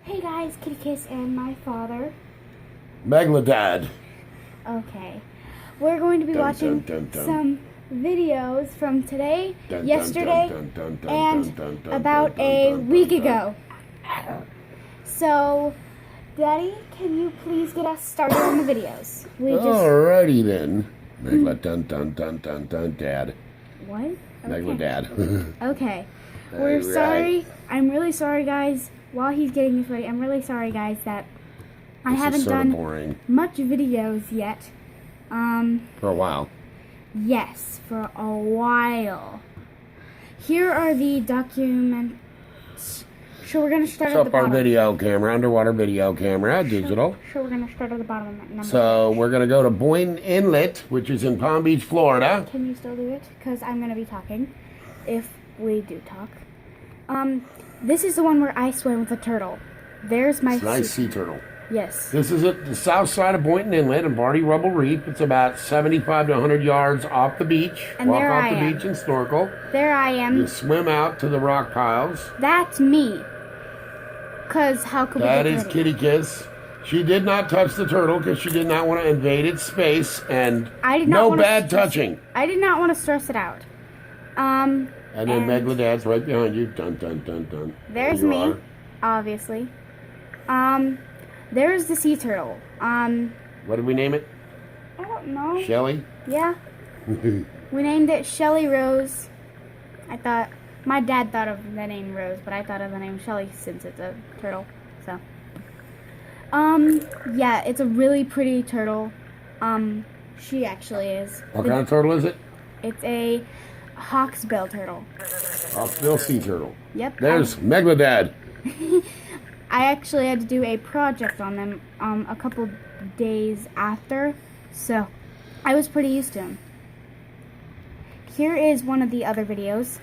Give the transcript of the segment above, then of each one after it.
Hey guys, Kitty Kiss and my father. Megladad. Okay. We're going to be watching some videos from today, yesterday, and about a week ago. So, Daddy, can you please get us started on the videos? Alrighty then. Megladad, Dad. What? Okay. Megladad. Okay. We're sorry. I'm really sorry, guys. While he's getting this ready, I'm really sorry, guys, that I haven't done much videos yet. For a while. Yes, for a while. Here are the documents. So we're gonna start at the bottom. Our video camera, underwater video camera, digital. So we're gonna start at the bottom. So we're gonna go to Boynton Inlet, which is in Palm Beach, Florida. Can you still do it? Because I'm gonna be talking, if we do talk. This is the one where I swim with a turtle. There's my nice sea turtle. Yes. This is at the south side of Boynton Inlet in Barty Rubble Reef. It's about 75 to 100 yards off the beach. And walk off the beach and snorkel. There I am. You swim out to the rock piles. That's me. Because how could we That is Kitty Kiss. She did not touch the turtle because she did not want to invade its space, and no bad touching. I did not want to stress it out. And then Megladad's right behind you. Dun, dun, dun, dun. There's me, obviously. There's the sea turtle. What did we name it? I don't know. Shelly? Yeah. We named it Shelly Rose. My dad thought of the name Rose, but I thought of the name Shelly since it's a turtle. So, yeah, it's a really pretty turtle. She actually is. What kind of turtle is it? It's a hawksbill turtle. Hawksbill sea turtle. Yep. There's Megladad. I actually had to do a project on them a couple days after, so I was pretty used to them. Here is one of the other videos.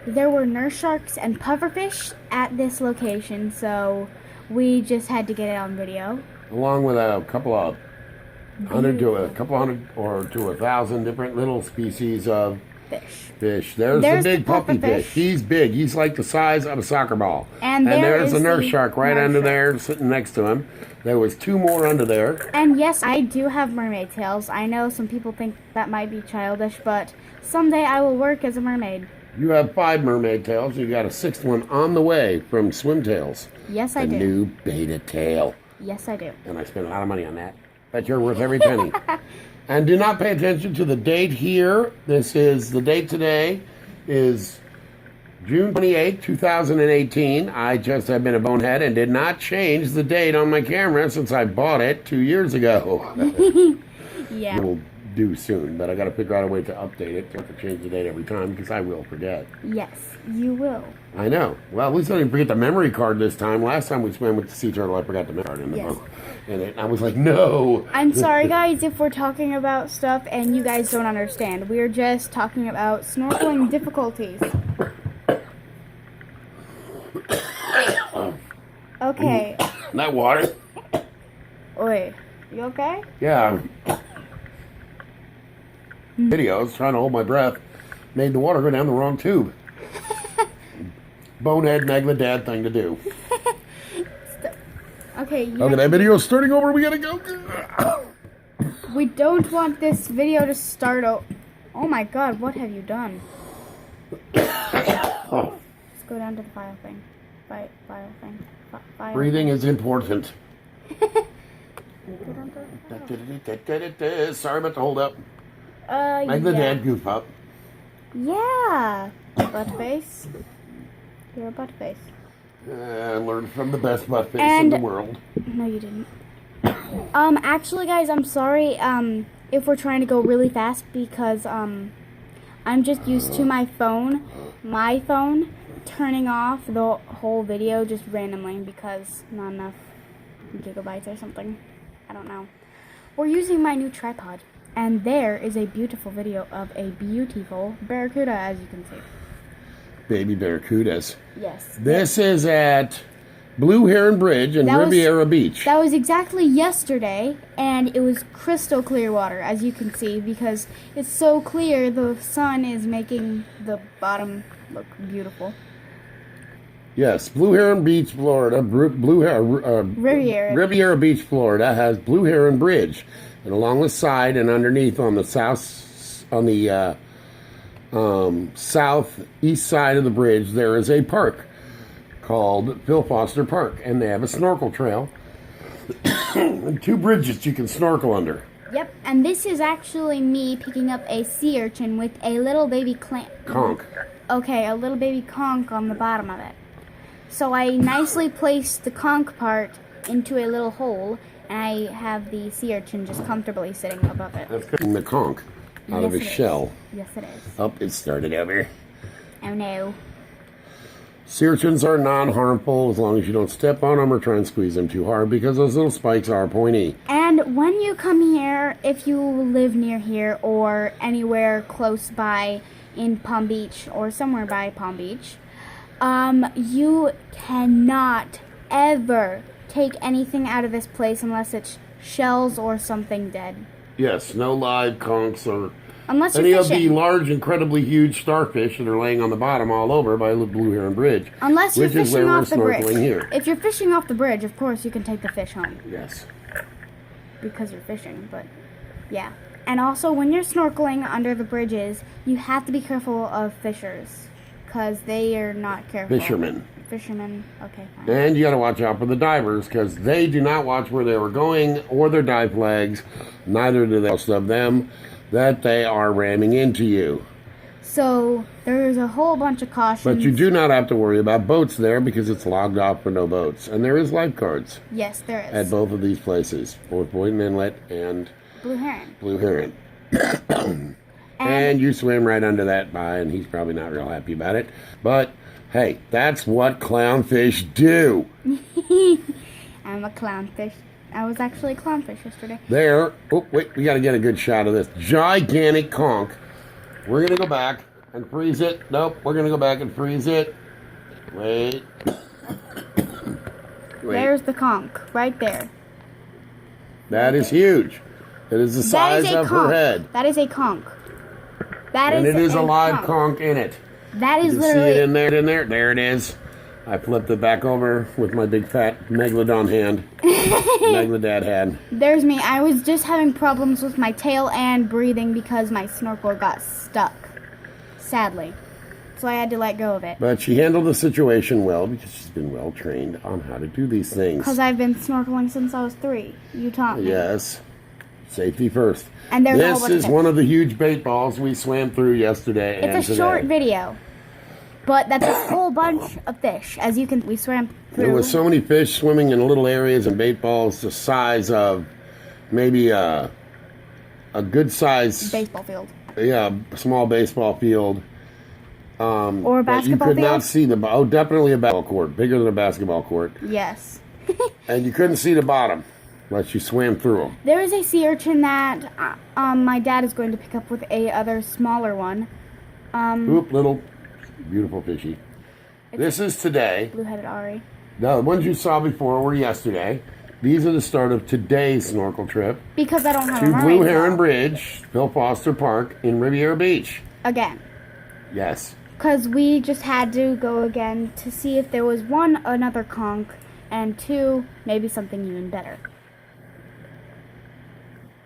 There were nurse sharks and pufferfish at this location, so we just had to get it on video. Along with a couple of hundred to 1,000 different little species of fish. There's the big puppy fish. He's big. He's like the size of a soccer ball. And there's a nurse shark right under there sitting next to him. There was two more under there. And yes, I do have mermaid tails. I know some people think that might be childish, but someday I will work as a mermaid. You have 5 mermaid tails. You got a 6th one on the way from Swim Tails. Yes, I do. A new beta tail. Yes, I do. And I spent a lot of money on that. Bet you're worth every penny. And do not pay attention to the date here. This is, the date today is June 28, 2018. I just have been a bonehead and did not change the date on my camera since I bought it 2 years ago. Yeah. We'll do soon, but I got to figure out a way to update it. I have to change the date every time because I will forget. Yes, you will. I know. Well, at least I didn't forget the memory card this time. Last time we swam with the sea turtle, I forgot the memory card in the boat. And I was like, no. I'm sorry, guys, if we're talking about stuff and you guys don't understand. We're just talking about snorkeling difficulties. Okay. That water. Oi, you okay? Yeah. Videos, trying to hold my breath, made the water go down the wrong tube. Bonehead Megladad thing to do. Okay. Okay, that video's starting over. We gotta go. We don't want this video to start. Oh my God! What have you done? Let's go down to the file thing. File thing. Breathing is important. Sorry about the hold up. Megladad goof up. Yeah. Butt face. You're a butt face. I learned from the best butt face in the world. No, you didn't. Actually, guys, I'm sorry, if we're trying to go really fast because, I'm just used to my phone, turning off the whole video just randomly because not enough gigabytes or something. I don't know. We're using my new tripod, and there is a beautiful video of a beautiful barracuda, as you can see. Baby barracudas. Yes. This is at Blue Heron Bridge in Riviera Beach. That was exactly yesterday, and it was crystal clear water, as you can see, because it's so clear the sun is making the bottom look beautiful. Yes, Blue Heron Beach, Florida. Riviera Beach, Florida has Blue Heron Bridge, and along the side and underneath on the southeast side of the bridge, there is a park called Phil Foster Park, and they have a snorkel trail and 2 bridges you can snorkel under. Yep, and this is actually me picking up a sea urchin with a little baby Conch. Okay, a little baby conch on the bottom of it. So I nicely placed the conch part into a little hole, and I have the sea urchin just comfortably sitting above it. That's cooking the conch out of his shell. Yes, it is. Oh, it started over. Oh no. Sea urchins are non-harmful as long as you don't step on them or try and squeeze them too hard, because those little spikes are pointy. And when you come here, if you live near here or anywhere close by in Palm Beach or somewhere by Palm Beach, you cannot ever take anything out of this place unless it's shells or something dead. Yes, no live conchs or unless any you're of the fishing. large, incredibly huge starfish that are laying on the bottom all over by the Blue Heron Bridge. Unless you're which is fishing where off the we're bridge. snorkeling here. If you're fishing off the bridge, of course you can take the fish home Yes. because you're fishing, but yeah. And also, when you're snorkeling under the bridges, you have to be careful of fishers because they are not careful. Fishermen, okay, fine. And you got to watch out for the divers because they do not watch where they were going or their dive flags. Neither do most of them that they are ramming into you. So there's a whole bunch of cautions. But you do not have to worry about boats there because it's logged off for no boats. And there is lifeguards Yes, there is. at both of these places, both Boynton Inlet and Blue Heron. Blue Heron. And you swim right under that by, and he's probably not real happy about it. But hey, that's what clownfish do. I'm a clownfish. I was actually a clownfish yesterday. There. Oh, wait, we got to get a good shot of this gigantic conch. We're going to go back and freeze it. Nope, we're going to go back and freeze it. Wait. There's the conch, right there. That is huge. It is the size of her head. That is a conch. And it is a live conch in it. That is You literally... see it in there. There it is. I flipped it back over with my big fat Megalodon hand. Megalodad hand. There's me. I was just having problems with my tail and breathing because my snorkel got stuck. Sadly. So I had to let go of it. But she handled the situation well because she's been well trained on how to do these things. Because I've been snorkeling since I was 3. You taught me. Yes. Safety first. And there's a whole this bunch is of one of the huge bait balls we swam through yesterday and It's a today. short video. But that's a whole bunch of fish. As you can, we swam through. There was so many fish swimming in little areas and bait balls the size of maybe a good size baseball field. Yeah, small baseball field. Or a basketball you could field. not see the definitely a basketball court, bigger than a basketball court. Yes. And you couldn't see the bottom unless you swam through them. There is a sea urchin that my dad is going to pick up with a other smaller one. Oop, little beautiful fishy. This is today. Blue-headed Ari. The ones you saw before were yesterday. These are the start of today's snorkel trip Because I don't have to a Blue ride, Heron though. Bridge, Phil Foster Park in Riviera Beach. Again. Yes. Because we just had to go again to see if there was another conch, and 2, maybe something even better.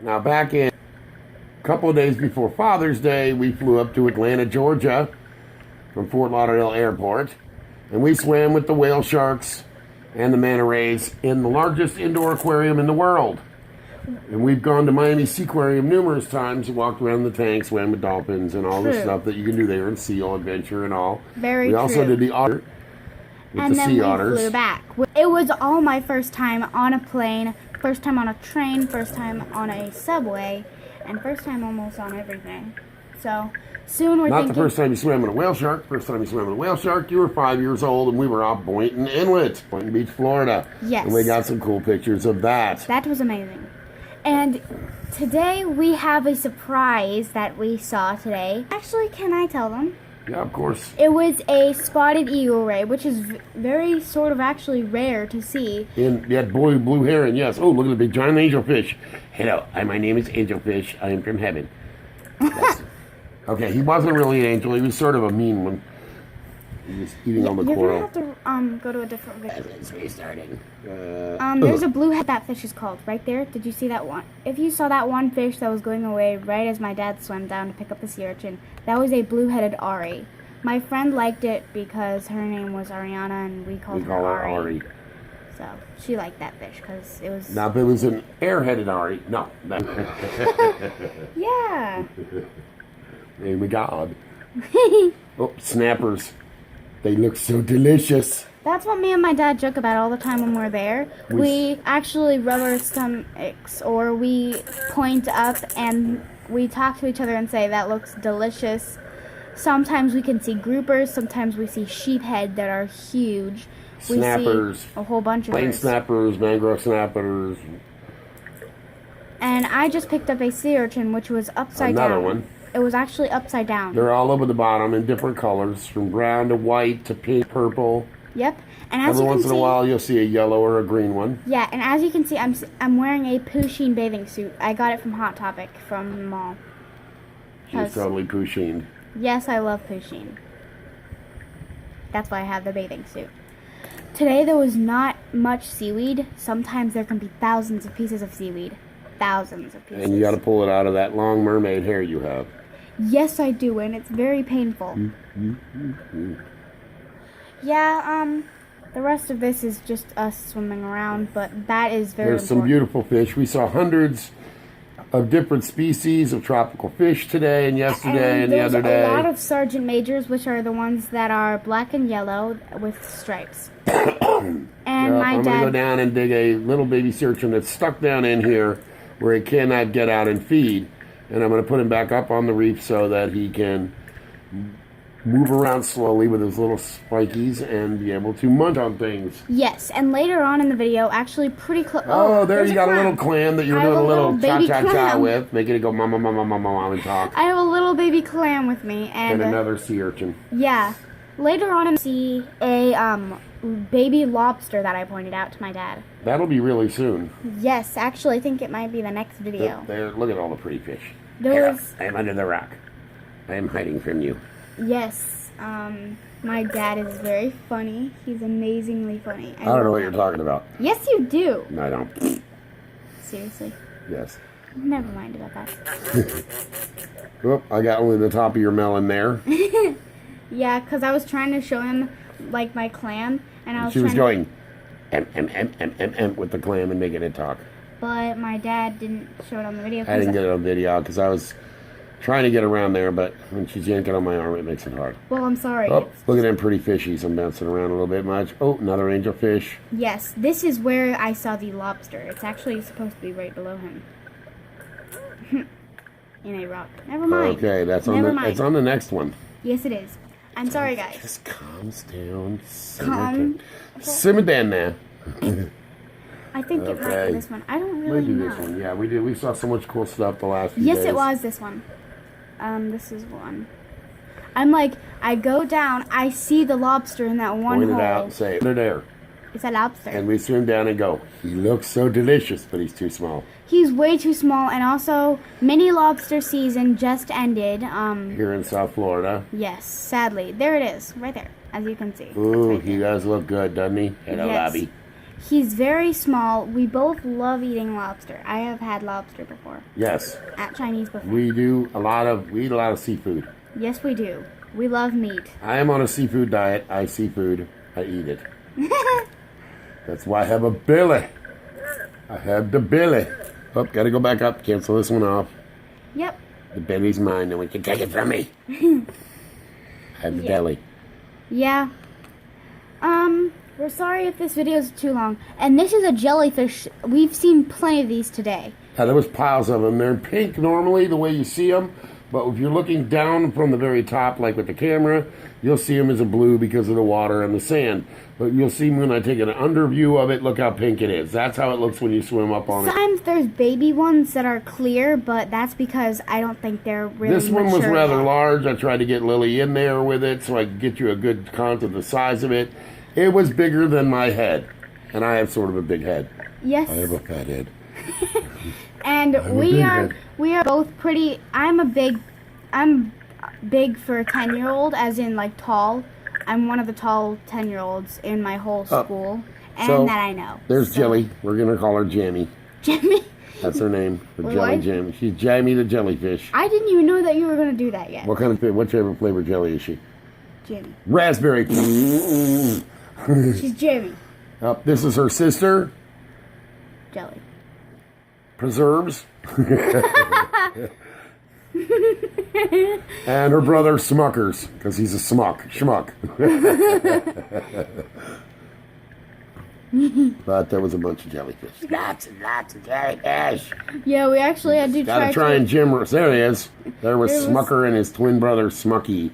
Now back in a couple of days before Father's Day, we flew up to Atlanta, Georgia from Fort Lauderdale Airport, and we swam with the whale sharks and the manta rays in the largest indoor aquarium in the world. And we've gone to Miami Seaquarium numerous times, walked around the tank, swam with dolphins and all the True. stuff that you can do there, and seal adventure and all. Very We also true. did the otter with And the then sea we otters. flew back. It was all my first time on a plane, first time on a train, first time on a subway, and first time almost on everything. So soon we're Not thinking... the first time you swam with a whale shark. First time you swam with a whale shark, you were 5 years old, and we were off Boynton Inlet, Boynton Beach, Florida. Yes. And we got some cool pictures of that. That was amazing. And today we have a surprise that we saw today. Actually, can I tell them? Yeah, of course. It was a spotted eagle ray, which is very sort of actually rare to see. Blue heron, yes. Oh, look at the big giant angelfish. Hello, my name is Angelfish. I am from heaven. Yes. Okay, he wasn't really an angel. He was sort of a mean one. He's just eating all the You're coral. gonna have to go to a different video. It's restarting. There's a bluehead, that fish is called, right there. Did you see that one? If you saw that one fish that was going away right as my dad swam down to pick up the sea urchin, that was a blue-headed Ari. My friend liked it because her name was Ariana and we called her Ari. So she liked that fish because it was... Now if it was an air-headed Ari, no. Yeah. Oh my God. Oh, snappers. They look so delicious. That's what me and my dad joke about all the time when we're there. We actually rub our stomachs or we point up and we talk to each other and say, that looks delicious. Sometimes we can see groupers. Sometimes we see sheephead that are huge. Snappers. We see a whole bunch of plain those. snappers, mangrove snappers. And I just picked up a sea urchin, which was upside down. Another one. It was actually upside down. They're all over the bottom in different colors, from brown to white to pink, purple. Yep. And as Every you can once see, in a while, you'll see a yellow or a green one. yeah, and as you can see, I'm wearing a Pusheen bathing suit. I got it from Hot Topic from the mall. She's totally Pusheen. Yes, I love Pusheen. That's why I have the bathing suit. Today there was not much seaweed. Sometimes there can be thousands of pieces of seaweed. Thousands of pieces. And you got to pull it out of that long mermaid hair you have. Yes, I do, and it's very painful. Yeah, the rest of this is just us swimming around, but that is very There's some beautiful fish. We saw hundreds of different species of tropical fish today and yesterday and the other day. There's a lot of sergeant majors, which are the ones that are black and yellow with stripes. And I'm going to go down and dig a little baby sea urchin that's stuck down in here where he cannot get out and feed. And I'm going to put him back up on the reef so that he can move around slowly with his little spikies and be able to munch on things. Yes, and later on in the video, actually pretty close. Oh, there you got a little clam that you were doing a little cha-cha-cha with, making it go mama, mama, mama, mama, and talk. I have a little baby clam with me. And another sea urchin. Yeah. Later on, I see a baby lobster that I pointed out to my dad. That'll be really soon. Yes, actually, I think it might be the next video. There, look at all the pretty fish. I am under the rock. I am hiding from you. Yes, my dad is very funny. He's amazingly funny. I don't know what you're talking about. Yes, you do. No, I don't. Seriously. Yes. Never mind about that. Oh, I got one in the top of your melon there. Yeah, because I was trying to show him, like, my clam, and I was She was going, with the clam and making it talk. But my dad didn't show it on the video. I didn't get it on video because I was trying to get around there, but when she's yanking on my arm, it makes it hard. Well, I'm sorry. Oh, look at them pretty fishies. I'm bouncing around a little bit much. Oh, another angelfish. Yes, this is where I saw the lobster. It's actually supposed to be right below him. In a rock. Never mind. Okay, it's on the next one. Yes, it is. I'm sorry, guys. Just calms down. Simmer down now. I think it might be this one. I don't really know. Maybe this one. Yeah, we did. We saw so much cool stuff the last few Yes, days. it was this one. This is one. I'm like, I go down, I see the lobster in that one Point hole. it out and say, under there. It's a lobster. And we swim down and go, he looks so delicious, but he's too small. He's way too small, and also, mini lobster season just ended. Here in South Florida. Yes, sadly. There it is, right there, as you can see. Ooh, right he does look good, doesn't he? Hello, Yes. Bobby. He's very small. We both love eating lobster. I have had lobster before. Yes. At Chinese buffet. We eat a lot of seafood. Yes, we do. We love meat. I am on a seafood diet. I seafood. I eat it. That's why I have a belly. I have the belly. Oh, gotta go back up. Cancel this one off. Yep. The belly's mine, and we can take it from me. I have the belly. Yeah. We're sorry if this video is too long. And this is a jellyfish. We've seen plenty of these today. There was piles of them. They're pink normally, the way you see them. But if you're looking down from the very top, like with the camera, you'll see them as a blue because of the water and the sand. But you'll see when I take an under view of it, look how pink it is. That's how it looks when you swim up on it. Sometimes there's baby ones that are clear, but that's because I don't think they're really This one was mature rather yet. large. I tried to get Lily in there with it so I could get you a good count of the size of it. It was bigger than my head. And I have sort of a big head. Yes. I have a fat head. And we are both pretty. I'm big for a 10-year-old, as in like tall. I'm one of the tall 10-year-olds in my whole school, and so that I know. There's Jelly. We're going to call her Jamie. Jimmy. That's her name. What? Jelly Jamie. She's Jamie the jellyfish. I didn't even know that you were going to do that yet. What favorite flavor jelly is she? Jimmy. Raspberry. She's Jimmy. This is her sister. Jelly. Preserves. And her brother Smuckers, because he's a schmuck. But there was a bunch of jellyfish. Lots and lots of jellyfish. Yeah, we actually had to Gotta try and Jim. There he is. There was Smucker and his twin brother Smucky.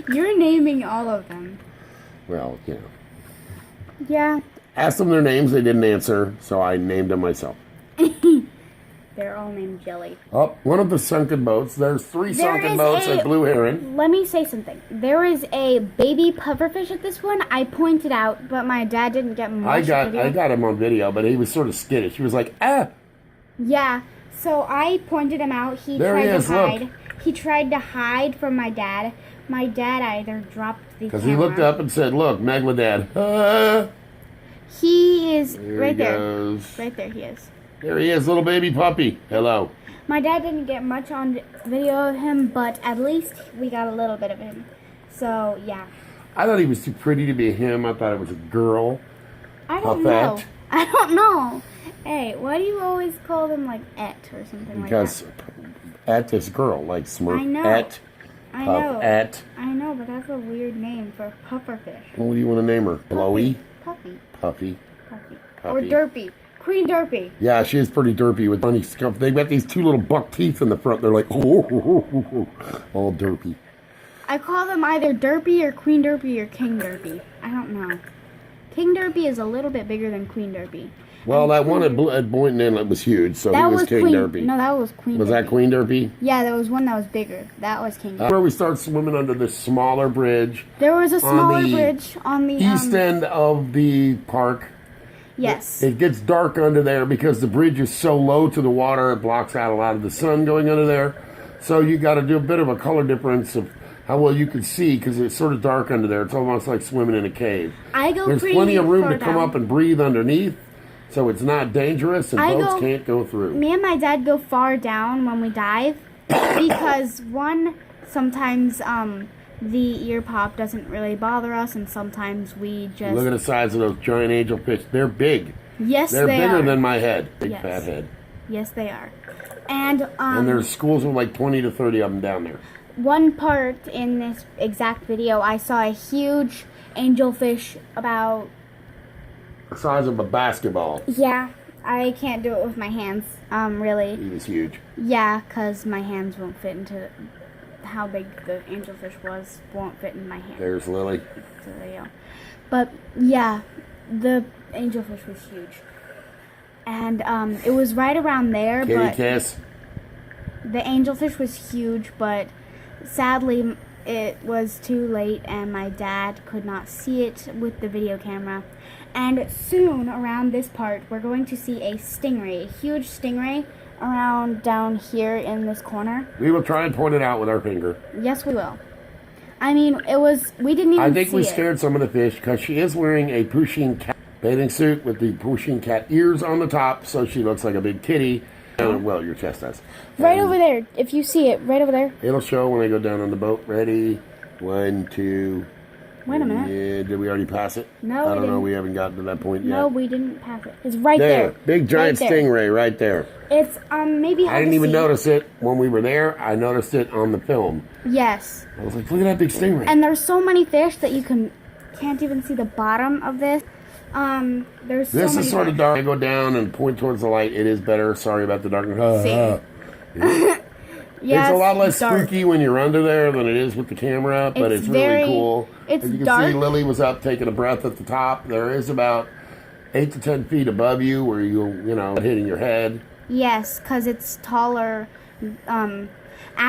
You're naming all of them. Well, you know. Yeah. Asked them their names, they didn't answer, so I named them myself. They're all named Jelly. Oh, one of the sunken boats. There's 3 sunken boats at Blue Heron. Let me say something. There is a baby pufferfish at this one. I pointed out, but my dad didn't get much video. I got him on video, but he was sort of skittish. He was like, ah! Yeah, so I pointed him out. He tried to hide. Look. He tried to hide from my dad. My dad either dropped the camera. Because he looked up and said, look, Megalodad. Ah! He is there right he there. Goes. Right there he is. There he is, little baby puppy. Hello. My dad didn't get much on video of him, but at least we got a little bit of him. So, yeah. I thought he was too pretty to be him. I thought it was a girl. I don't know. I don't know. Hey, why do you always call them like et or something because like that? Because et is girl, like smirk. I know. Et. I know. Et. I know, but that's a weird name for a pufferfish. What do you want to name her? Blowy? Puffy. Puffy. Puffy. Or Derpy. Queen Derpy. Yeah, she is pretty derpy with funny stuff. They've got these 2 little buck teeth in the front. They're like, oh, all derpy. I call them either Derpy or Queen Derpy or King Derpy. I don't know. King Derpy is a little bit bigger than Queen Derpy. Well, that one at Boynton Inlet was huge, so that he was King Derpy. No, that was Queen Derpy. Was that Queen Derpy? Yeah, there was one that was bigger. That was King Derpy. Where we start swimming under this smaller bridge. There was a smaller bridge on the east end of the park. Yes. It gets dark under there because the bridge is so low to the water, it blocks out a lot of the sun going under there. So you got to do a bit of a color difference of how well you can see because it's sort of dark under there. It's almost like swimming in a cave. There's plenty of room to come up and breathe underneath, so it's not dangerous and boats can't go through. Me and my dad go far down when we dive because sometimes the ear pop doesn't really bother us, and sometimes we just... Look at the size of those giant angelfish. They're big. Yes, they are. They're bigger than my head. Big fat head. Yes, they are. And there's schools with like 20 to 30 of them down there. One part in this exact video, I saw a huge angelfish about... the size of a basketball. Yeah, I can't do it with my hands, really. He was huge. Yeah, because my hands won't fit into... how big the angelfish won't fit in my hand. There's Lily. So there you go. But yeah, the angelfish was huge, and it was right around there. Kitty kiss. The angelfish was huge, but sadly it was too late, and my dad could not see it with the video camera. And soon, around this part, we're going to see a stingray, a huge stingray. Around down here in this corner. We will try and point it out with our finger. Yes, we will. I mean, we didn't even see it. I think we scared some of the fish because she is wearing a Pusheen cat bathing suit with the Pusheen cat ears on the top, so she looks like a big kitty. Well, your chest does. Right over there. If you see it, right over there. It'll show when I go down on the boat. Ready? 1, 2... Wait a minute. Yeah, did we already pass it? No, I don't know. We haven't gotten to that point yet. No, we didn't pass it. It's right there. Big giant stingray right there. It's maybe hard I didn't to even see. Notice it when we were there. I noticed it on the film. Yes. I was like, look at that big stingray. And there's so many fish that you can't even see the bottom of this. There's so many This is sort of fish. dark. I go down and point towards the light. It is better. Sorry about the darkness. See. It's a lot less spooky when you're under there than it is with the camera, but it's really cool. It's As you can dark. see, Lily was up taking a breath at the top. There is about 8 to 10 feet above you where you're hitting your head. Yes, because it's taller. Actually,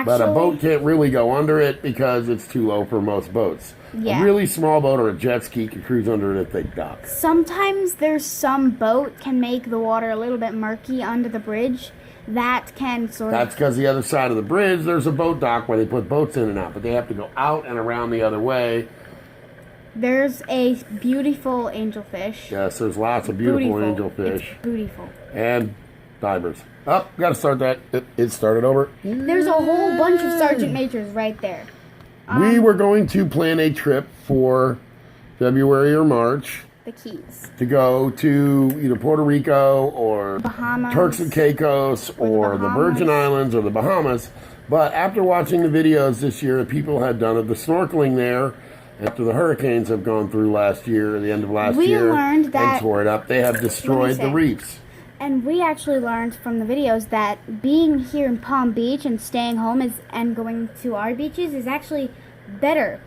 but a boat can't really go under it because it's too low for most boats. Yeah. A really small boat or a jet ski can cruise under it if they dock. Sometimes there's some boat can make the water a little bit murky under the bridge. that can sort That's of... because the other side of the bridge, there's a boat dock where they put boats in and out, but they have to go out and around the other way. There's a beautiful angelfish. Yes, there's lots of beautiful angelfish. It's beautiful. And divers. Oh, got to start that. It started over. There's a whole bunch of Sergeant Majors right there. We were going to plan a trip for February or March. The Keys. To go to either Puerto Rico or Bahamas. Turks and Caicos or the Virgin Islands or the Bahamas. But after watching the videos this year that people had done of the snorkeling there, after the hurricanes have gone through last year, at the end of last year, learned that, and tore it up, they have destroyed the reefs. And we actually learned from the videos that being here in Palm Beach and staying home and going to our beaches is actually better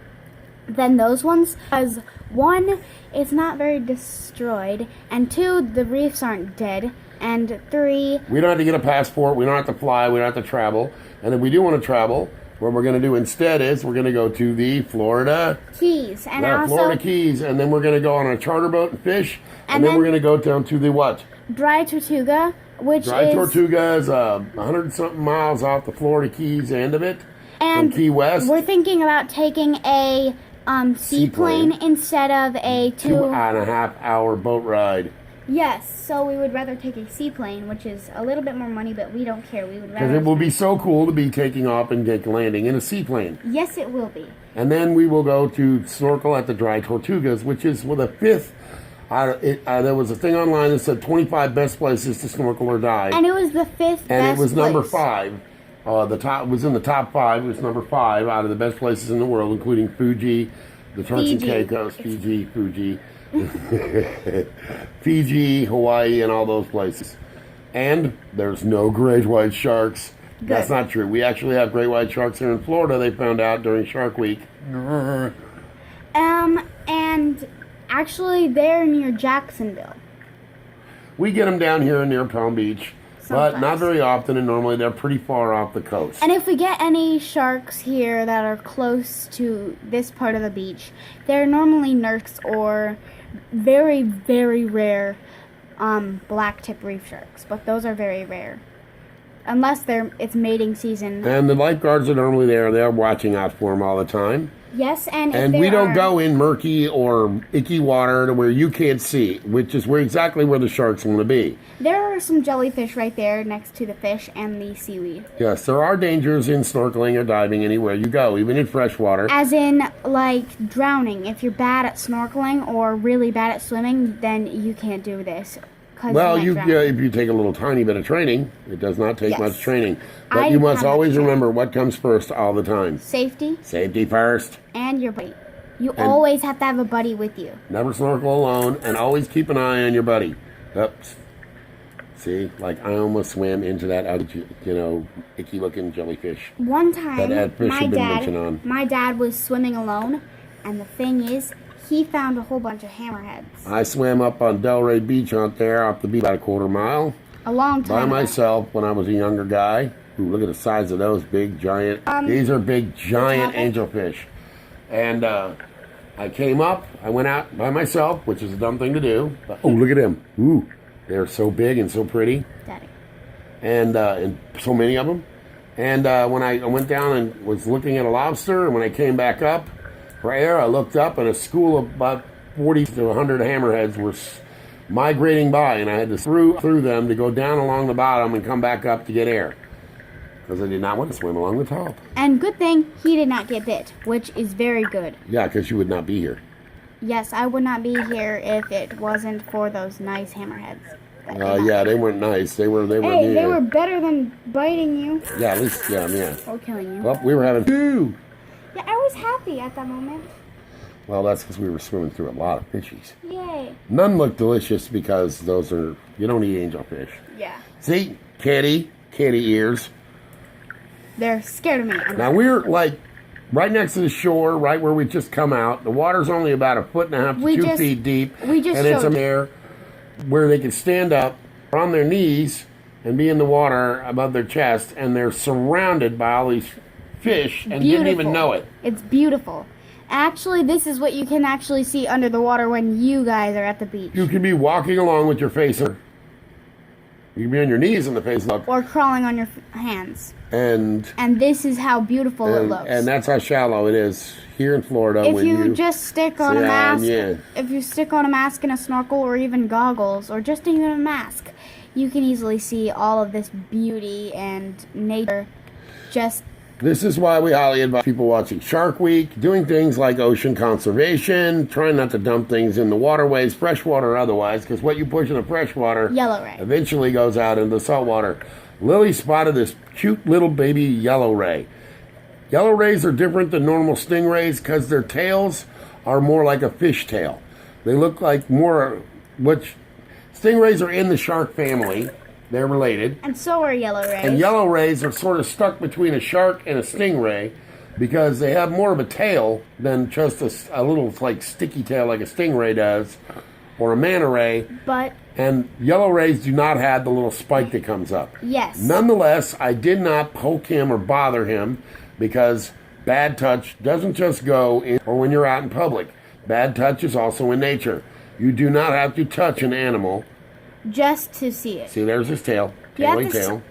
than those ones. Because one, it's not very destroyed, and two, the reefs aren't dead, and three, we don't have to get a passport, we don't have to fly, we don't have to travel. And if we do want to travel, what we're going to do instead is we're going to go to the Florida Keys, and also Florida Keys, and then we're going to go on a charter boat and fish, and then we're going to go down to the what? Dry Tortuga, which Dry Tortuga is 100-something miles off the Florida Keys end of it, and from Key West. We're thinking about taking a seaplane instead of a 2.5-hour boat ride. Yes, so we would rather take a seaplane, which is a little bit more money, but we don't care. We would rather. Because it will be so cool to be taking off and landing in a seaplane. Yes, it will be. And then we will go to snorkel at the Dry Tortugas, which is with a fifth. There was a thing online that said 25 best places to snorkel or dive. And it was the fifth best And it was number place. 5. It was in the top 5. It was number 5 out of the best places in the world, including Fuji, the Turks and Caicos, Fuji, Fiji, Hawaii, and all those places. And there's no great white sharks. Good. That's not true. We actually have great white sharks here in Florida. They found out during Shark Week. And actually, they're near Jacksonville. We get them down here near Palm Beach, but not Sometimes. very often, and normally they're pretty far off the coast. And if we get any sharks here that are close to this part of the beach, they're normally nurse or very, very rare black tip reef sharks. But those are very rare. Unless it's mating season. And the lifeguards are normally there. They're watching out for them all the time. Yes, and we don't go in murky or icky water to where you can't see, which is exactly where the sharks want to be. There are some jellyfish right there next to the fish and the seaweed. Yes, there are dangers in snorkeling or diving anywhere you go, even in freshwater. As in, like, drowning. If you're bad at snorkeling or really bad at swimming, then you can't do this. Well, if you take a little tiny bit of training, it does not take much training. But you must always remember what comes first all the time. Safety. Safety first. And your buddy. You always have to have a buddy with you. Never snorkel alone, and always keep an eye on your buddy. Oops. See, like I almost swam into that, icky-looking jellyfish. One time, my dad was swimming alone, and the thing is, he found a whole bunch of hammerheads. I swam up on Delray Beach out there off the beach about a quarter mile. A long time by ago. myself when I was a younger guy. Ooh, look at the size of those big, giant. These are big, giant angelfish. And I came up. I went out by myself, which is a dumb thing to do. But, oh, look at him. Ooh, they're so big and so pretty. Daddy. And so many of them. And when I went down and was looking at a lobster, and when I came back up for air, I looked up, and a school of about 40 to 100 hammerheads were migrating by, and I had to through them to go down along the bottom and come back up to get air, because I did not want to swim along the top. And good thing he did not get bit, which is very good. Yeah, because you would not be here. Yes, I would not be here if it wasn't for those nice hammerheads. Yeah, they weren't nice. They were. Hey, they were better than biting you. Yeah, at least yeah. Or killing you. Well, we were having two. Yeah, I was happy at that moment. Well, that's because we were swimming through a lot of fishies. Yay. None look delicious because those are, you don't eat angelfish. Yeah. See? Kitty ears. They're scared of me. Now we're like right next to the shore, right where we just come out. The water's only about 1.5 to 2 feet deep. And it's a there where they can stand up on their knees and be in the water above their chest, and they're surrounded by all these fish and didn't even know it. It's beautiful. Actually, this is what you can actually see under the water when you guys are at the beach. You can be walking along with your face. You can be on your knees in the face look. Or crawling on your hands. And this is how beautiful it looks. And that's how shallow it is here in Florida. If you just stick on a mask, yeah. if you stick on a mask and a snorkel or even goggles or just even a mask, you can easily see all of this beauty and nature. This is why we highly advise people watching Shark Week, doing things like ocean conservation, trying not to dump things in the waterways, freshwater or otherwise, because what you push in the freshwater yellow ray eventually goes out into the saltwater. Lily spotted this cute little baby yellow ray. Yellow rays are different than normal stingrays because their tails are more like a fish tail. They look like more, which stingrays are in the shark family. They're related. And so are yellow rays. And yellow rays are sort of stuck between a shark and a stingray because they have more of a tail than just a little like sticky tail like a stingray does or a manta ray. And yellow rays do not have the little spike that comes up. Yes. Nonetheless, I did not poke him or bother him because bad touch doesn't just go in or when you're out in public. Bad touch is also in nature. You do not have to touch an animal just to see it. See, there's his tail. Tail.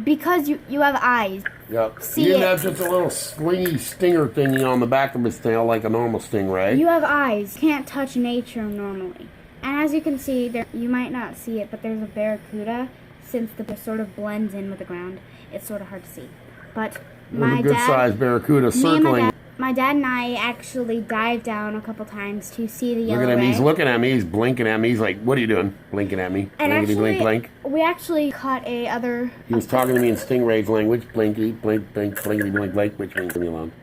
Because you have eyes. Yep. See, he didn't have just a little slingy stinger thingy on the back of his tail like a normal stingray. You have eyes. You can't touch nature normally. And as you can see, you might not see it, but there's a barracuda. Since the sort of blends in with the ground, it's sort of hard to see. But There's a good-sized barracuda circling. My dad and I actually dived down a couple times to see the yellow ray. Look at him. He's looking at me. He's blinking at me. He's like, what are you doing? Blinking at me. And Blinkety, blink, blink. We actually caught other... He was talking to me in stingray's language. Blinky, blink, blink, blinkety, blink, blink, which means leave me alone.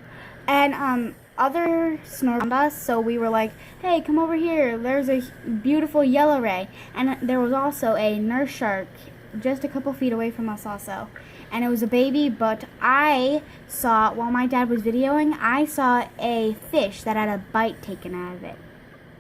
And other snorkeled us, so we were like, hey, come over here. There's a beautiful yellow ray. And there was also a nurse shark just a couple feet away from us also. And it was a baby, but I saw, while my dad was videoing, I saw a fish that had a bite taken out of it.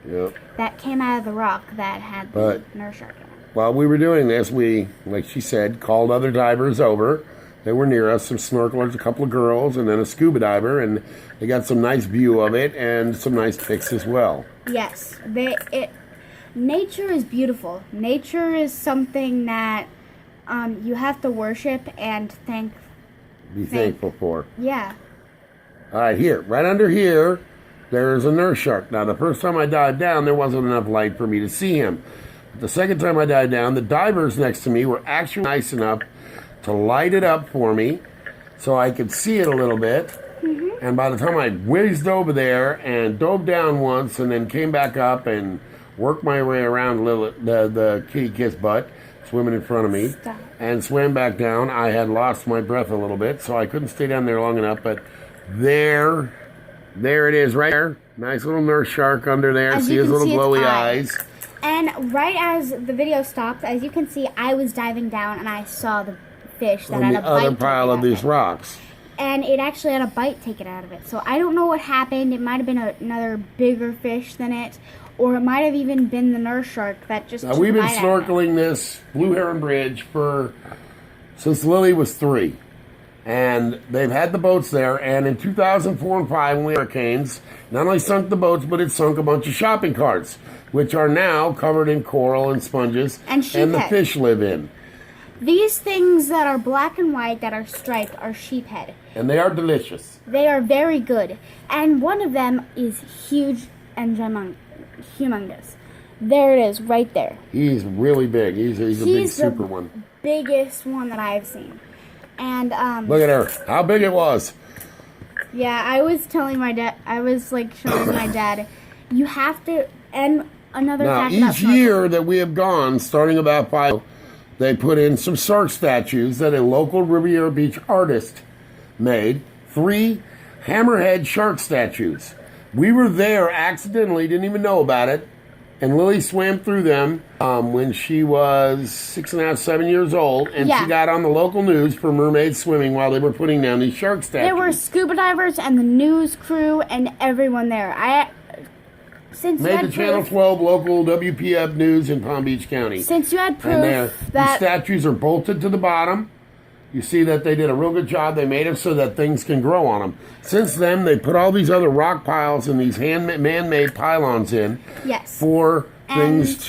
Yep. That came out of the rock that had the nurse shark in it. While we were doing this, we, like she said, called other divers over. They were near us, some snorkelers, a couple of girls, and then a scuba diver, and they got some nice view of it and some nice pics as well. Yes. Nature is beautiful. Nature is something that you have to worship and be thankful for. Yeah. All right, here, right under here, there's a nurse shark. Now, the first time I dived down, there wasn't enough light for me to see him. But the second time I dived down, the divers next to me were actually nice enough to light it up for me so I could see it a little bit. Mm-hmm. And by the time I whizzed over there and dove down once and then came back up and worked my way around the kitty kit's butt, swimming in front of me, and swam back down, I had lost my breath a little bit, so I couldn't stay down there long enough, but there it is right there. Nice little nurse shark under there. See his little glowy eyes. And right as the video stopped, as you can see, I was diving down and I saw the fish that on had the a bite other pile of these rocks. And it actually had a bite taken out of it. So I don't know what happened. It might have been another bigger fish than it. Or it might have even been the nurse shark that just... Now, we've been snorkeling this Blue Heron Bridge since Lily was 3. And they've had the boats there. And in 2004 and 5, when we had hurricanes, not only sunk the boats, but it sunk a bunch of shopping carts, which are now covered in coral and sponges. And the fish live in. These things that are black and white, that are striped, are sheephead. And they are delicious. They are very good. And one of them is huge and humongous. There it is, right there. He's really big. He's a big super one. Biggest one that I've seen. And look at her. How big it was. Yeah, I was telling my dad. I was like showing my dad. You have to. And another fact about each year that we have gone, starting about 5, they put in some shark statues that a local Riviera Beach artist made. 3 hammerhead shark statues. We were there accidentally, didn't even know about it, and Lily swam through them when she was 6.5, 7 years old, and she got on the local news for mermaid swimming while they were putting down these shark statues. There were scuba divers and the news crew and everyone there. Since made the Channel 12 local WPF news in Palm Beach County. Since you had proof the statues are bolted to the bottom. You see that they did a real good job. They made them so that things can grow on them. Since then, they put all these other rock piles and these man-made pylons in for things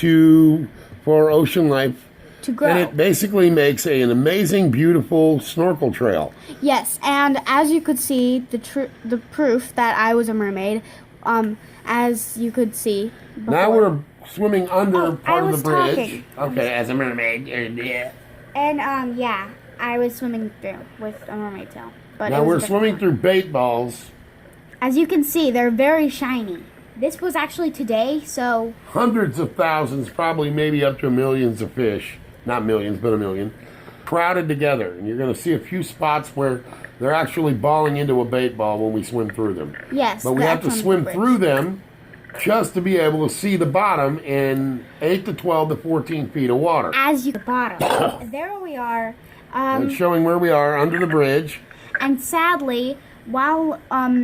for ocean life to grow. And it basically makes an amazing, beautiful snorkel trail. Yes, and as you could see, the proof that I was a mermaid, as you could see before. Now we're swimming under part of the bridge. Talking. Okay, as a mermaid. And yeah, I was swimming through with a mermaid tail. But Now we're swimming through bait balls. As you can see, they're very shiny. This was actually today, so... Hundreds of thousands, probably maybe up to millions of fish. Not millions, but a million. Crowded together. And you're going to see a few spots where they're actually balling into a bait ball when we swim through them. Yes. But we have to swim through them just to be able to see the bottom in 8 to 12 to 14 feet of water. As you... The bottom. There we are. It's showing where we are under the bridge. And sadly... While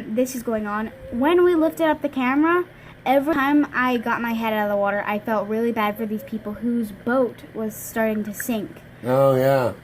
this is going on, when we lifted up the camera, every time I got my head out of the water, I felt really bad for these people whose boat was starting to sink. Oh, yeah.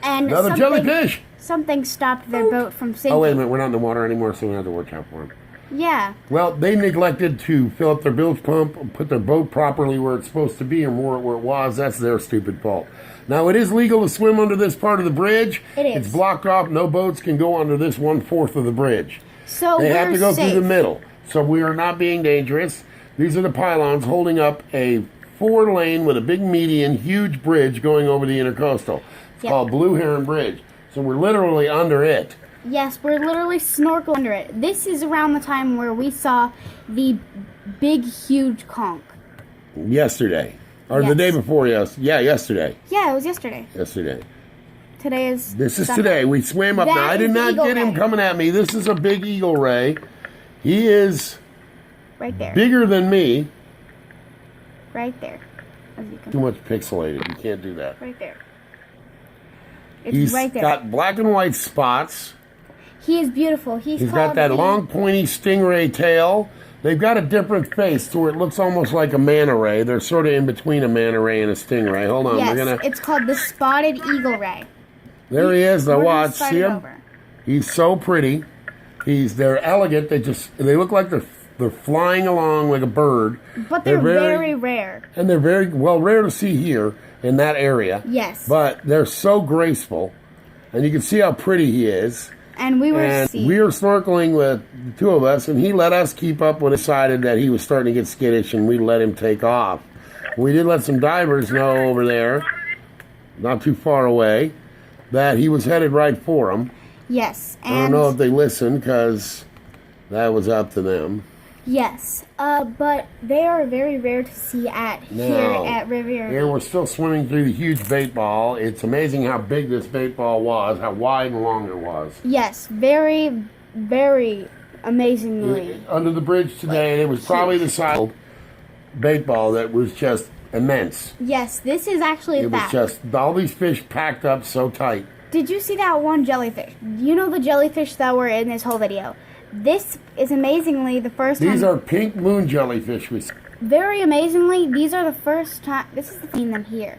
And another jellyfish! Something stopped their boat from sinking. Oh, wait a minute. We're not in the water anymore, so we have to watch out for them. Yeah. Well, they neglected to fill up their bilge pump, put their boat properly where it's supposed to be and more where it was. That's their stupid fault. Now, it is legal to swim under this part of the bridge. It is. It's blocked off. No boats can go under this 1/4 of the bridge. So they have to go safe. through the middle. So we are not being dangerous. These are the pylons holding up a 4-lane with a big median, huge bridge going over the intercoastal. It's called Blue Heron Bridge. So we're literally under it. Yes, we're literally snorkeling under it. This is around the time where we saw the big, huge conch. Yesterday. Or the day before, yesterday. Yeah, it was yesterday. Yesterday. Today is This is Sunday. today. We swam up. Now, I did not get him coming at me. This is a big eagle ray. He is right there. Bigger than me. Right there. As you can Too much pixelated. You can't do that. Right there. It's He's right there. got black and white spots. He is beautiful. He's got that long, pointy stingray tail. They've got a different face to where it looks almost like a manta ray. They're sort of in between a manta ray and a stingray. Hold on, yes, it's called the spotted eagle ray. There he is. Now watch, see him. over. He's so pretty. They're elegant. They look like they're flying along like a bird. But they're very rare. And they're very rare to see here in that area. Yes. But they're so graceful, and you can see how pretty he is. And we were snorkeling with the two of us, and he let us keep up when he decided that he was starting to get skittish, and we let him take off. We did let some divers know over there, not too far away, that he was headed right for them. Yes. And I don't know if they listened, because that was up to them. Yes. But they are very rare to see here at Riviera. Here we're still swimming through the huge bait ball. It's amazing how big this bait ball was, how wide and long it was. Yes, very, very amazingly. Under the bridge today, and it was probably the size of bait ball that was just immense. Yes, this is actually It was just all these fish packed up so tight. Did you see that one jellyfish? You know the jellyfish that were in this whole video? This is amazingly the first time. These are pink moon jellyfish. Very amazingly, these are the first time. This is seeing them here.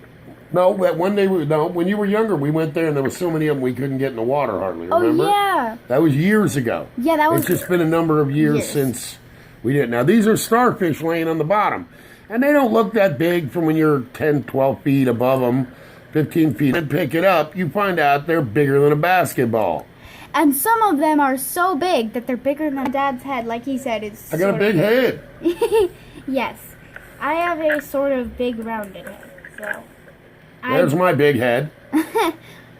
No, that one day, when you were younger, we went there and there were so many of them we couldn't get in the water hardly. Remember? Oh, yeah. That was years ago. Yeah, that was. It's just been a number of years since we did. Now, these are starfish laying on the bottom. And they don't look that big from when you're 10, 12 feet above them, 15 feet. And pick it up, you find out they're bigger than a basketball. And some of them are so big that they're bigger than Dad's head, like he said. I got a big head. Yes. I have a sort of big rounded head, so. There's my big head.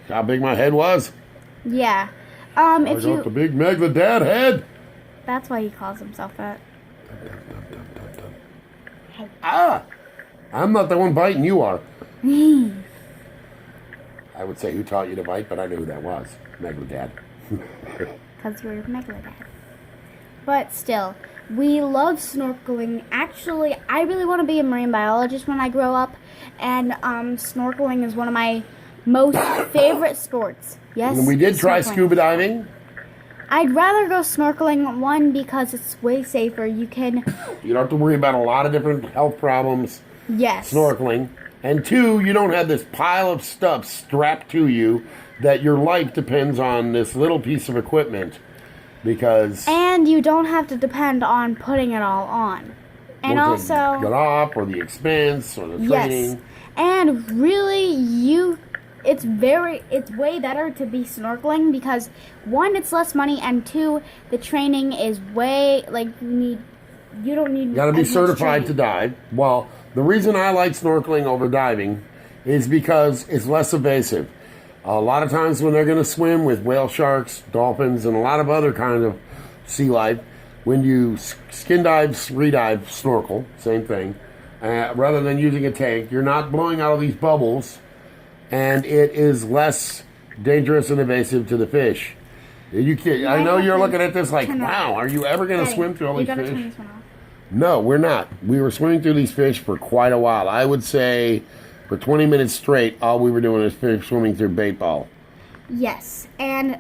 How big my head was? Yeah. I got the big Meg the Dad head. That's why he calls himself that. I'm not the one biting, you are. I would say who taught you to bite, but I knew who that was. Meg the Dad. Because you're Megalodon. But still, we love snorkeling. Actually, I really want to be a marine biologist when I grow up, and snorkeling is one of my most favorite sports. Yes. And we did try scuba diving. I'd rather go snorkeling, one, because it's way safer. You don't have to worry about a lot of different health problems. Yes. Snorkeling. And two, you don't have this pile of stuff strapped to you that your life depends on this little piece of equipment. And you don't have to depend on putting it all on. And also get off, or the expense, or the training. Yes. And really, it's way better to be snorkeling because one, it's less money, and two, the training is way, like, you don't need. You got to be as much certified training. to dive. Well, the reason I like snorkeling over diving is because it's less invasive. A lot of times when they're going to swim with whale sharks, dolphins, and a lot of other kinds of sea life, when you skin dive, redive, snorkel, same thing, rather than using a tank, you're not blowing out all these bubbles, and it is less dangerous and invasive to the fish. I know you're looking at this like, wow, are you ever going to swim through all these fish? Turn this one off. No, we're not. We were swimming through these fish for quite a while. I would say for 20 minutes straight, all we were doing is swimming through bait ball. Yes, and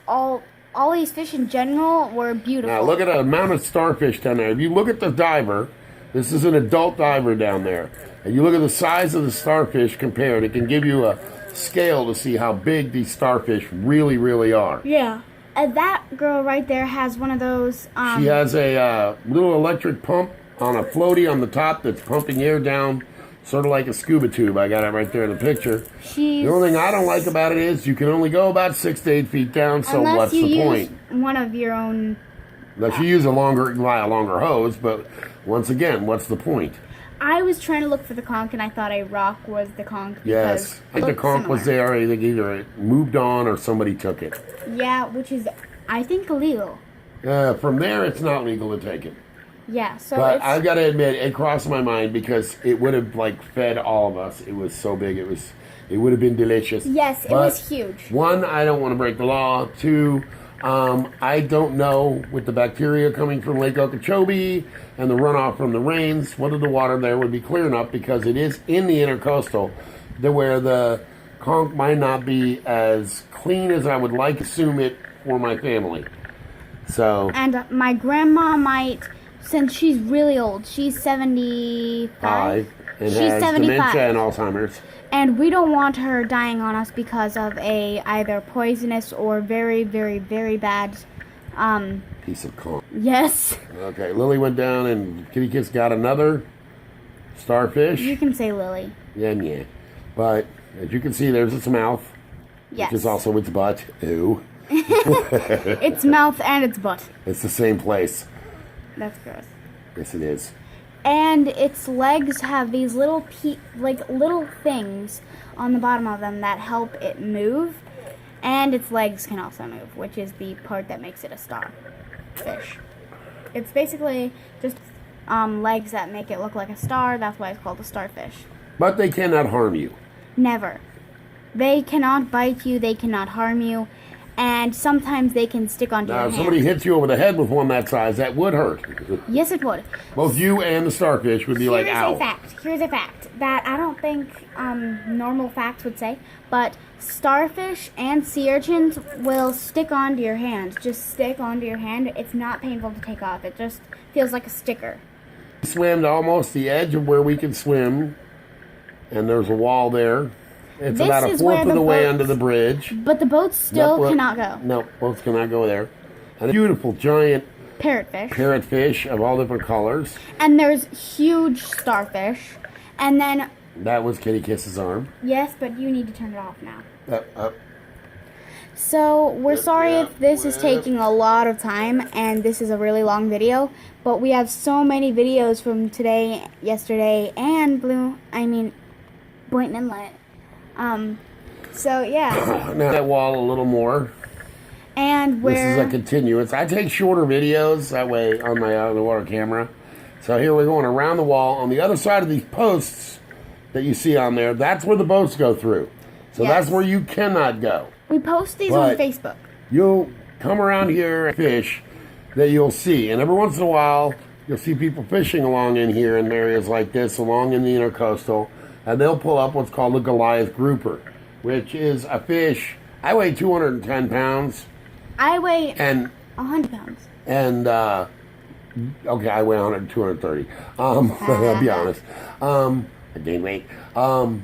all these fish in general were beautiful. Now look at the amount of starfish down there. If you look at the diver, this is an adult diver down there, and you look at the size of the starfish compared, it can give you a scale to see how big these starfish really, really are. Yeah. And that girl right there has one of those. She has a little electric pump on a floaty on the top that's pumping air down, sort of like a scuba tube. I got it right there in the picture. The only thing I don't like about it is you can only go about 6 to 8 feet down, so what's the point? One of your own. Unless you use a longer hose, but once again, what's the point? I was trying to look for the conch, and I thought a rock was the conch. Yes, I think the conch was there. I think either it moved on or somebody took it. Yeah, which is, I think, illegal. From there, it's not legal to take it. Yeah, so but I've got to admit, it crossed my mind because it would have fed all of us. It was so big. It would have been delicious. Yes, it was huge. One, I don't want to break the law. Two, I don't know with the bacteria coming from Lake Okeechobee and the runoff from the rains, whether the water there would be clear enough because it is in the intercoastal, where the conch might not be as clean as I would like to assume it for my family. So. And my grandma might. Since she's really old, she's 75. And she's has 75. dementia and Alzheimer's. And we don't want her dying on us because of a either poisonous or very, very, very bad piece of conch. Yes. Okay, Lily went down and Kitty Kiss got another starfish. You can say Lily. Yeah. But as you can see, there's its mouth. Yes. Which is also its butt. Ew. Its mouth and its butt. It's the same place. That's gross. Yes, it is. And its legs have these little little things on the bottom of them that help it move. And its legs can also move, which is the part that makes it a starfish. It's basically just legs that make it look like a star. That's why it's called a starfish. But they cannot harm you. Never. They cannot bite you. They cannot harm you. And sometimes they can stick onto your hand. Now, if somebody hits you over the head with one that size, that would hurt. Yes, it would. Both you and the starfish would be like, ow. Here's a fact that I don't think normal facts would say, but starfish and sea urchins will stick onto your hand. Just stick onto your hand. It's not painful to take off. It just feels like a sticker. We swam to almost the edge of where we could swim, and there's a wall there. It's about a fourth of the way under the bridge. But the boats still cannot go. No, boats cannot go there. And a beautiful giant parrotfish of all different colors. And there's huge starfish. And then... That was Kitty Kiss's arm. Yes, but you need to turn it off now. So, we're sorry if this is taking a lot of time and this is a really long video. But we have so many videos from today, yesterday, and Boynton Inlet. So yeah. Now that wall a little more. And this is a continuance. I take shorter videos that way on my underwater camera. So here we're going around the wall. On the other side of these posts that you see on there, that's where the boats go through. So that's where you cannot go. We post these on Facebook. You'll come around here and fish that you'll see. And every once in a while, you'll see people fishing along in here in areas like this, along in the intercoastal. And they'll pull up what's called a Goliath grouper, which is a fish. I weigh 210 pounds. I weigh 100 pounds. And, okay, I weigh 230. I'll be honest. I gained weight. And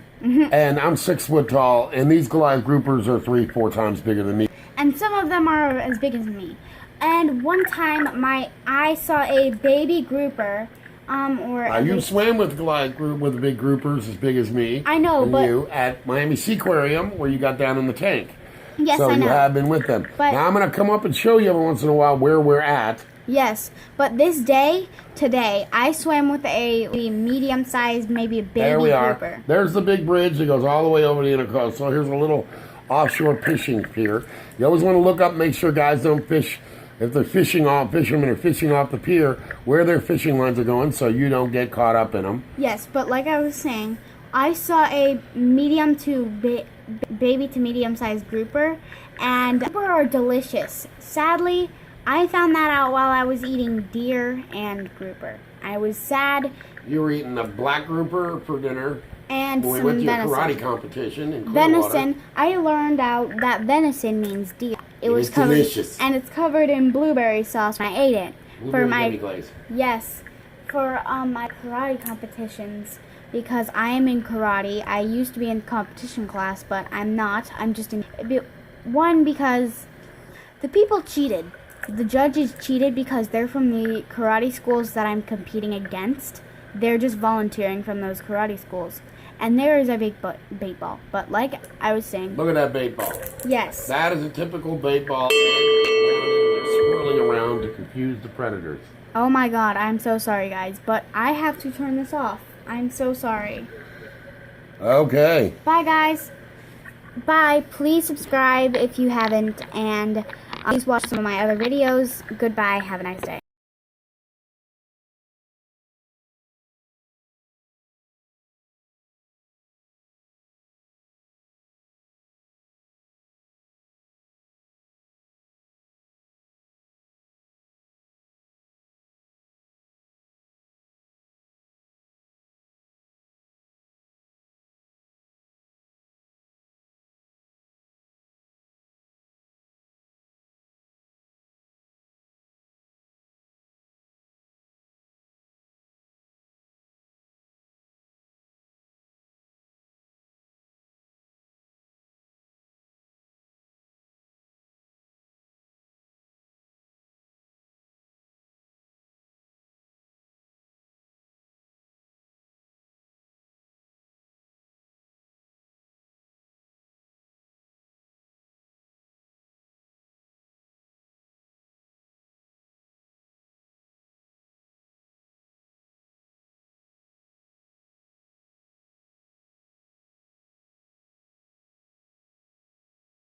I'm 6 foot tall, and these Goliath groupers are 3-4 times bigger than me. And some of them are as big as me. And one time, I saw a baby grouper Or at You least- swam with with big groupers as big as me. I know, and but you at Miami Seaquarium where you got down in the tank. yes, So I know. you have been with them. But- Now I'm going to come up and show you every once in a while where we're at. Yes, but today, I swam with a medium-sized, maybe a baby There we are. grouper. There's the big bridge that goes all the way over the intercoast. So here's a little offshore fishing pier. You always want to look up, make sure guys don't fish. If they're fishermen are fishing off the pier, where their fishing lines are going, so you don't get caught up in them. Yes, but like I was saying, I saw a medium to baby to medium-sized grouper, and grouper are delicious. Sadly, I found that out while I was eating deer and grouper. I was sad, You were eating a black grouper for dinner. and When we some went to a venison. karate competition in Clearwater. Venison. I learned out that venison means deer. It was is covered, delicious. and it's covered in blueberry sauce when I ate it. Blueberry gummy glaze. Yes, for my karate competitions, because I am in karate. I used to be in competition class, but I'm not. I'm just in one because the people cheated. The judges cheated because they're from the karate schools that I'm competing against. They're just volunteering from those karate schools. And there is a big bait ball. But like I was saying, Look at that bait ball. yes. That is a typical bait ball. They're swirling around to confuse the predators. Oh my god, I'm so sorry, guys. But I have to turn this off. I'm so sorry. Okay. Bye, guys. Bye. Please subscribe if you haven't. And please watch some of my other videos. Goodbye. Have a nice day.